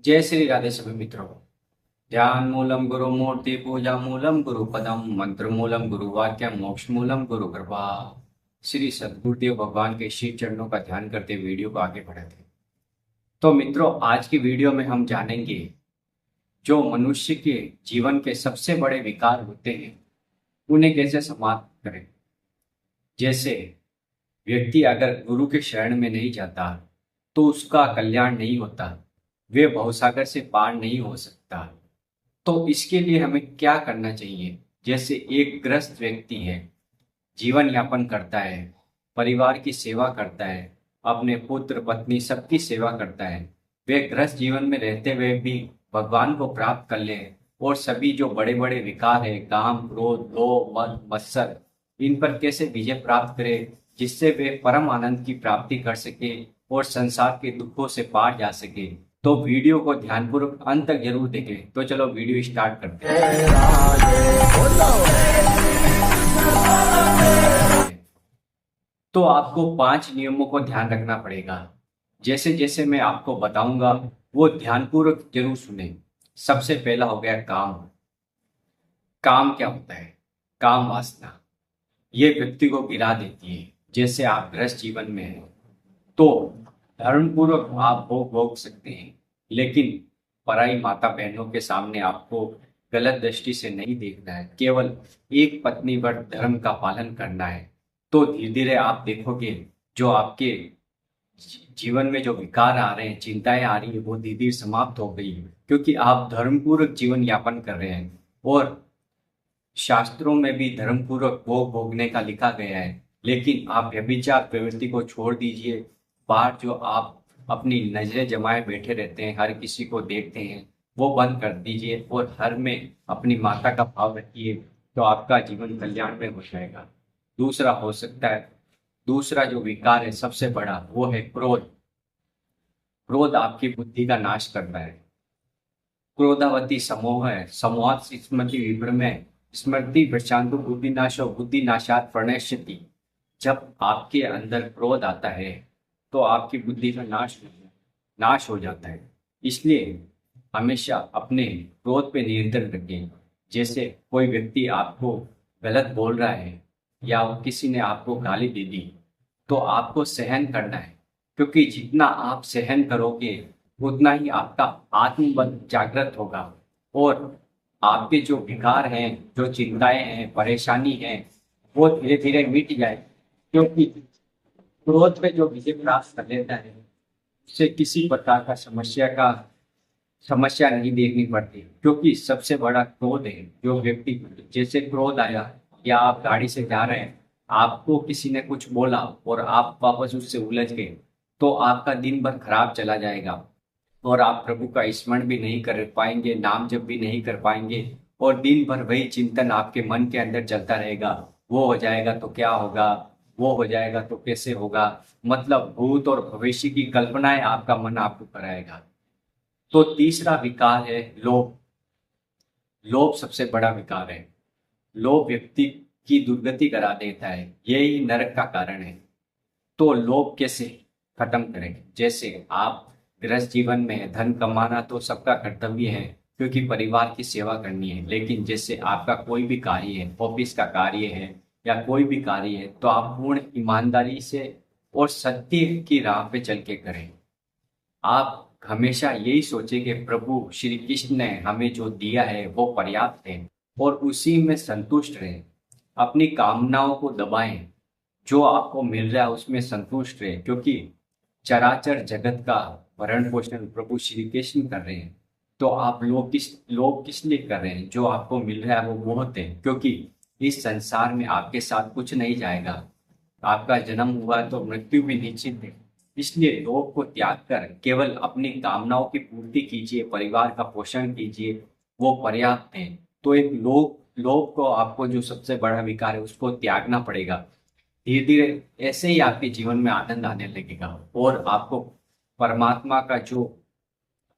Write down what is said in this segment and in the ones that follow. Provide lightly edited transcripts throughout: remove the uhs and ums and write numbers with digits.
जय श्री राधे सभी मित्रों। ध्यान मूलम गुरु मूर्ति पूजा मूलम गुरु पदम मंत्र मूलम गुरु वाक्य मोक्ष मूलम गुरु कृपा। श्री सद्गुरुदेव भगवान के श्री चरणों का ध्यान करते वीडियो को आगे बढ़ाते हैं। तो मित्रों, आज की वीडियो में हम जानेंगे जो मनुष्य के जीवन के सबसे बड़े विकार होते हैं उन्हें कैसे समाप्त करें। जैसे व्यक्ति अगर गुरु के शरण में नहीं जाता तो उसका कल्याण नहीं होता, वे भवसागर से पार नहीं हो सकता। तो इसके लिए हमें क्या करना चाहिए। जैसे एक ग्रस्त व्यक्ति है, जीवन यापन करता है, परिवार की सेवा करता है, अपने पुत्र पत्नी सबकी सेवा करता है, वे ग्रस्त जीवन में रहते हुए भी भगवान को प्राप्त कर ले और सभी जो बड़े बड़े विकार है, काम क्रोध लोभ मद मत्सर, इन पर कैसे विजय प्राप्त करे, जिससे वे परम आनंद की प्राप्ति कर सके और संसार के दुखों से पार जा सके। तो वीडियो को ध्यानपूर्वक अंत तक जरूर देखें। तो चलो वीडियो स्टार्ट करते हैं। तो आपको 5 नियमों को ध्यान रखना पड़ेगा। जैसे जैसे मैं आपको बताऊंगा वो ध्यानपूर्वक जरूर सुने। सबसे पहला हो गया काम। काम क्या होता है? काम वासना ये व्यक्ति को गिरा देती है। जैसे आप गृहस्थ जीवन में हैं तो धर्मपूर्वक आप भोग भोग सकते हैं, लेकिन पराई माता बहनों के सामने आपको गलत दृष्टि से नहीं देखना है, केवल एक पत्नी व्रत धर्म का पालन करना है। तो धीरे धीरे आप देखोगे जो आपके जीवन में जो विकार आ रहे हैं, चिंताएं आ रही है, वो धीरे धीरे समाप्त हो गई, क्योंकि आप धर्मपूर्वक जीवन यापन कर रहे हैं। और शास्त्रों में भी धर्मपूर्वक भोग भोगने का लिखा गया है। लेकिन आप व्यभिचार प्रवृत्ति को छोड़ दीजिए। बाहर जो आप अपनी नजरें जमाए बैठे रहते हैं, हर किसी को देखते हैं, वो बंद कर दीजिए और हर में अपनी माता का भाव रखिए, तो आपका जीवन कल्याण में हो जाएगा। दूसरा हो सकता है, दूसरा जो विकार है सबसे बड़ा, वो है क्रोध। क्रोध आपकी बुद्धि का नाश करता है। क्रोधावती समोह है, समोहात स्मृति विभ्रम है, स्मृति प्रशांतो बुद्धिनाशो बुद्धिनाशात प्रणश्यति। जब आपके अंदर क्रोध आता है तो आपकी बुद्धि का नाश हो जाता है। इसलिए हमेशा अपने क्रोध पे नियंत्रण रखें। जैसे कोई व्यक्ति आपको गलत बोल रहा है या किसी ने आपको गाली दे दी, तो आपको सहन करना है, क्योंकि जितना आप सहन करोगे उतना ही आपका आत्मबल जागृत होगा और आपके जो विकार हैं, जो चिंताएं हैं, परेशानी है, वो धीरे धीरे मिट जाए। क्योंकि क्रोध पे जो विजय प्राप्त कर लेता है उससे किसी प्रकार का समस्या नहीं देखनी पड़ती, क्योंकि सबसे बड़ा क्रोध है। जो व्यक्ति, जैसे क्रोध आया या आप गाड़ी से जा रहे हैं, आपको किसी ने कुछ बोला और आप वापस उससे उलझ गए, तो आपका दिन भर खराब चला जाएगा और आप प्रभु का स्मरण भी नहीं कर पाएंगे, नाम जप भी नहीं कर पाएंगे और दिन भर वही चिंतन आपके मन के अंदर चलता रहेगा। वो हो जाएगा तो क्या होगा, वो हो जाएगा तो कैसे होगा, मतलब भूत और भविष्य की कल्पनाएं आपका मन आपको कराएगा। तो तीसरा विकार है लोभ। लोभ सबसे बड़ा विकार है। लोभ व्यक्ति की दुर्गति करा देता है, यही नरक का कारण है। तो लोभ कैसे खत्म करें। जैसे आप गृहस्थ जीवन में धन कमाना तो सबका कर्तव्य है, क्योंकि परिवार की सेवा करनी है। लेकिन जैसे आपका कोई भी कार्य है, ऑफिस का कार्य है या कोई भी कार्य है, तो आप पूर्ण ईमानदारी से और सत्य की राह पे चल के करें। आप हमेशा यही सोचें कि प्रभु श्री कृष्ण ने हमें जो दिया है वो पर्याप्त है और उसी में संतुष्ट रहें। अपनी कामनाओं को दबाएं, जो आपको मिल रहा है उसमें संतुष्ट रहे, क्योंकि चराचर जगत का भरण पोषण प्रभु श्री कृष्ण कर रहे हैं। तो आप लोग किस लिए कर रहे हैं? जो आपको मिल रहा है वो बहुत है, क्योंकि इस संसार में आपके साथ कुछ नहीं जाएगा। आपका जन्म हुआ है तो मृत्यु भी निश्चित है। इसलिए लोभ को त्याग कर केवल अपनी कामनाओं की पूर्ति कीजिए, परिवार का पोषण कीजिए, वो पर्याप्त है। तो एक लोभ लोभ को आपको जो सबसे बड़ा विकार है उसको त्यागना पड़ेगा। धीरे धीरे ऐसे ही आपके जीवन में आनंद आने लगेगा और आपको परमात्मा का जो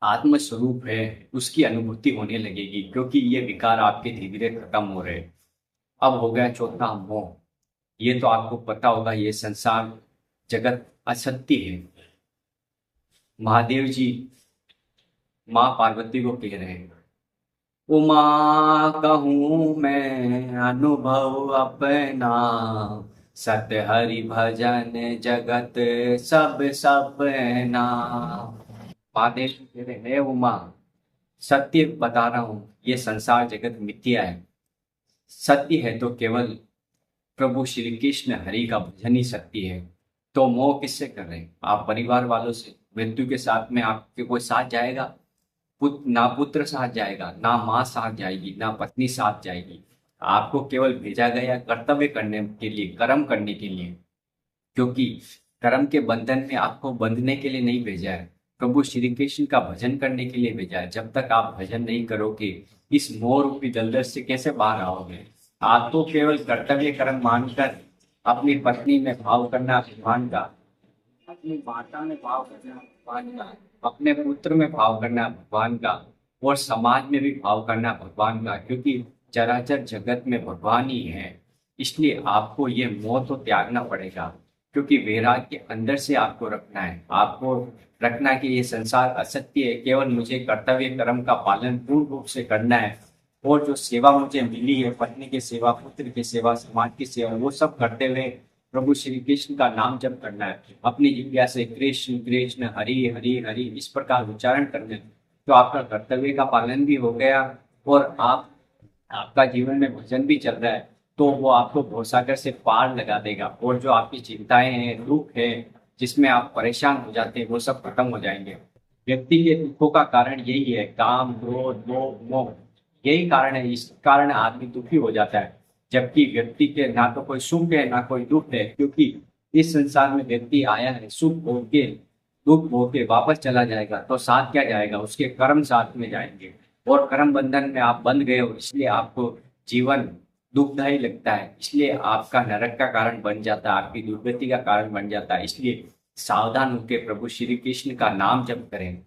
आत्म स्वरूप है उसकी अनुभूति होने लगेगी, क्योंकि ये विकार आपके धीरे धीरे खत्म हो रहे हैं। अब हो गया चौथा मोह। ये तो आपको पता होगा, ये संसार जगत असत्य है। महादेव जी माँ पार्वती को कह रहे हैं, उमा कहूँ मैं अनुभव अपना, सत्य हरि भजन जगत सब सपना। महादेव कह रहे हैं, उमा सत्य बता रहा हूँ, ये संसार जगत मिथ्या है। सत्य है तो केवल प्रभु श्री कृष्ण हरि का भजन ही सत्य है। तो मोह किससे कर रहे हैं आप? परिवार वालों से। मृत्यु के साथ में आपके कोई साथ जाएगा? ना पुत्र साथ जाएगा, ना माँ साथ जाएगी, ना पत्नी साथ जाएगी। आपको केवल भेजा गया कर्तव्य करने के लिए, कर्म करने के लिए। क्योंकि कर्म के बंधन में आपको बंधने के लिए नहीं भेजा है, प्रभु श्री कृष्ण का भजन करने के लिए भेजा है। जब तक आप भजन नहीं करोगे, इस मोह रूपी दलदल से कैसे बाहर आओगे? आपको केवल कर्तव्य कर्म मानकर अपनी पत्नी में भाव करना भगवान का, अपनी माता में भाव करना भगवान का, अपने पुत्र में भाव करना भगवान का, और समाज में भी भाव करना भगवान का। क्योंकि चराचर जगत में भगवान ही है। इसलिए आपको ये मोह तो त्यागना पड़ेगा। क्योंकि वैराग्य अंदर से आपको रखना है। आपको रखना है कि ये संसार असत्य है, केवल मुझे कर्तव्य कर्म का पालन पूर्ण रूप से करना है। और जो सेवा मुझे मिली है, पत्नी की सेवा, पुत्र की सेवा, समाज की सेवा, वो सब करते हुए प्रभु श्री कृष्ण का नाम जप करना है। अपनी जिज्ञा से कृष्ण कृष्ण हरि हरि हरि इस प्रकार उच्चारण करना है। तो आपका कर्तव्य का पालन भी हो गया, और आपका जीवन में भजन भी चल रहा है। तो वो आपको भवसागर से पार लगा देगा, और जो आपकी चिंताएं हैं, दुख है, जिसमें आप परेशान हो जाते हैं, वो सब खत्म हो जाएंगे। व्यक्ति के दुखों का कारण यही है, काम क्रोध लोभ मोह, यही कारण है। इस कारण आदमी दुखी हो जाता है। जबकि व्यक्ति के ना तो कोई सुख है ना कोई दुख है। क्योंकि इस संसार में व्यक्ति आया है सुख भोग के, दुख भोग के वापस चला जाएगा। तो साथ क्या जाएगा? उसके कर्म साथ में जाएंगे। और कर्म बंधन में आप बंध गए हो, इसलिए आपको जीवन दुखदायी लगता है। इसलिए आपका नरक का कारण बन जाता है, आपकी दुर्गति का कारण बन जाता है। इसलिए सावधान होकर प्रभु श्री कृष्ण का नाम जप करें।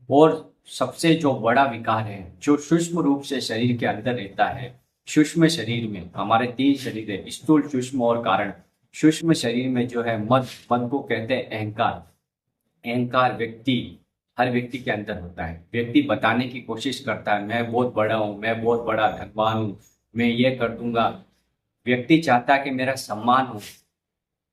और सबसे जो बड़ा विकार है, जो सूक्ष्म रूप से शरीर के अंदर रहता है, सूक्ष्म शरीर में हमारे 3 शरीर है, स्थूल, सूक्ष्म और कारण। सूक्ष्म शरीर में जो है मद, मद को कहते हैं अहंकार। अहंकार हर व्यक्ति के अंदर होता है। व्यक्ति बताने की कोशिश करता है, मैं बहुत बड़ा हूँ, मैं बहुत बड़ा धनवान हूँ, मैं ये कर दूंगा। व्यक्ति चाहता है कि मेरा सम्मान हो,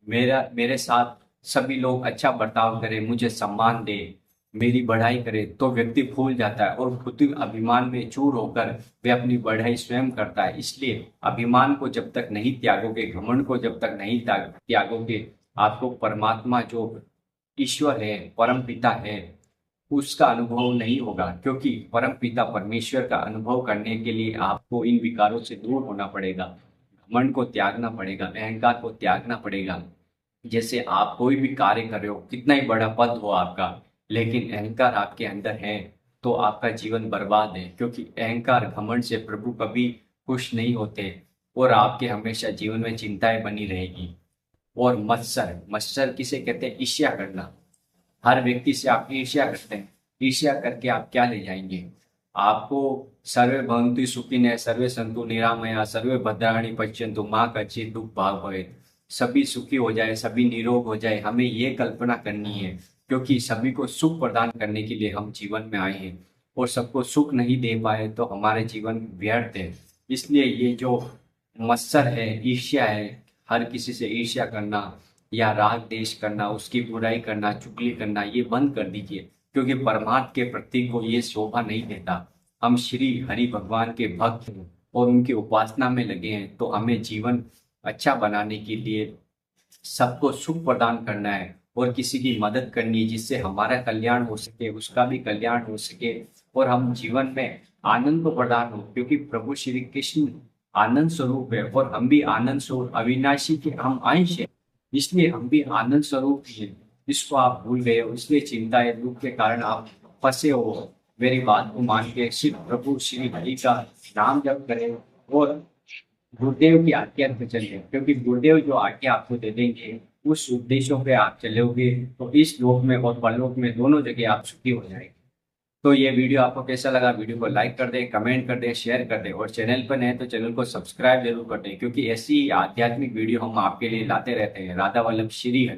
मेरे साथ सभी लोग अच्छा बर्ताव करें, मुझे सम्मान दे, मेरी बढ़ाई करे। तो व्यक्ति भूल जाता है और खुद अभिमान में चूर होकर वे अपनी बढ़ाई स्वयं करता है। इसलिए अभिमान को जब तक नहीं त्यागोगे, घमंड को जब तक नहीं त्यागोगे, आपको परमात्मा जो ईश्वर है, परम पिता है, उसका अनुभव नहीं होगा। क्योंकि परम पिता परमेश्वर का अनुभव करने के लिए आपको इन विकारों से दूर होना पड़ेगा। घमंड को त्यागना पड़ेगा, अहंकार को त्यागना पड़ेगा। जैसे आप कोई भी कार्य कर रहे हो, कितना ही बड़ा पद हो आपका, लेकिन अहंकार आपके अंदर है, तो आपका जीवन बर्बाद है। क्योंकि अहंकार घमंड से प्रभु कभी खुश नहीं होते, और आपके हमेशा जीवन में चिंताएं बनी रहेगी। और मत्सर, मत्सर किसे कहते हैं? ईर्ष्या करना। हर व्यक्ति से आप ईर्ष्या करते हैं। ईर्ष्या करके आप क्या ले जाएंगे? आपको सर्वे भवन्तु सुखिनः सर्वे सन्तु निरामया सर्वे भद्राणि पश्यन्तु माँ कच्चित् दुख भाग भवेत्। सभी सुखी हो जाए, सभी निरोग हो जाए, हमें ये कल्पना करनी है। क्योंकि सभी को सुख प्रदान करने के लिए हम जीवन में आए हैं, और सबको सुख नहीं दे पाए तो हमारे जीवन व्यर्थ है। इसलिए ये जो मत्सर है, ईर्ष्या है, हर किसी से ईर्ष्या करना या राग देश करना, उसकी बुराई करना, चुगली करना, ये बंद कर दीजिए। क्योंकि परमात्मा के प्रतीक को ये शोभा नहीं देता। हम श्री हरि भगवान के भक्त हैं और उनकी उपासना में लगे हैं। तो हमें जीवन अच्छा बनाने के लिए सबको सुख प्रदान करना है, और किसी की मदद करनी है, जिससे हमारा कल्याण हो सके, उसका भी कल्याण हो सके, और हम जीवन में आनंद को प्रदान हो। क्योंकि प्रभु श्री कृष्ण आनंद स्वरूप है, और हम भी आनंद स्वरूप अविनाशी के हम अंश हैं। इसलिए हम भी आनंद स्वरूप हैं। इसको आप भूल गए हो, इसलिए चिंता या दुख के कारण आप फंसे हो। मेरी बात को मान के सिर्फ प्रभु श्री हरि का नाम जप करें, और गुरुदेव की आज्ञा पे चलिए। क्योंकि गुरुदेव जो आज्ञा आपको दे देंगे, उस उद्देश्यों पे आप चलोगे, तो इस लोक में और परलोक में दोनों जगह आप सुखी हो जाएंगे। तो ये वीडियो आपको कैसा लगा? वीडियो को लाइक कर दें, कमेंट कर दें, शेयर कर दें, और चैनल पर नए तो चैनल को सब्सक्राइब जरूर कर दें। क्योंकि ऐसी आध्यात्मिक वीडियो हम आपके लिए लाते रहते हैं। राधा वल्लभ श्री हरि।